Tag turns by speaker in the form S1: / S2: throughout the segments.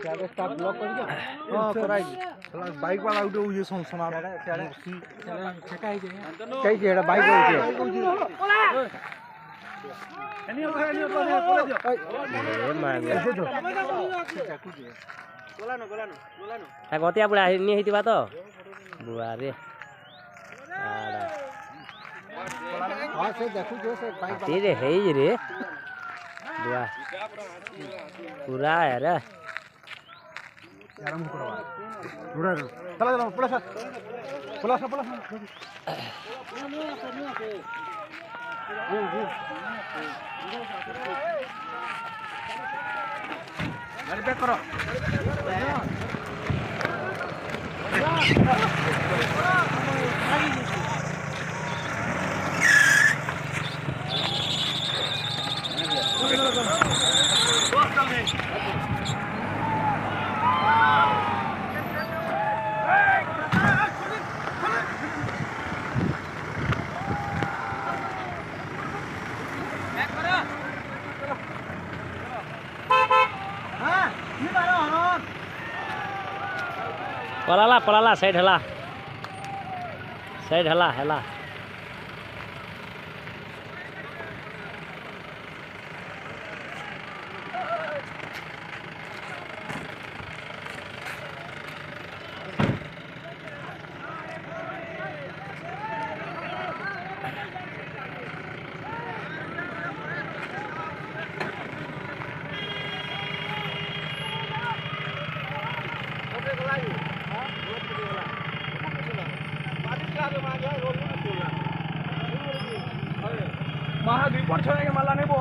S1: सारे staff block कर दिया। हां कराई बाइक वाला उठे ये सुन सुना सारे छका ही कई जेड़ा बाइक है एनी हो बोला दियो ए मार बोलानो आ गतिया बुला नि हेतिबा तो बुआ रे आड़ा हां से देखु जो से बाइक तेरे है रे बुआ पूरा है रे आराम करवा पूरा चला चला पुलिस गाड़ी पैक करो पलाला साइड हला महाद्वीप छोड़ेंगे माला नहीं वो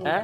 S1: है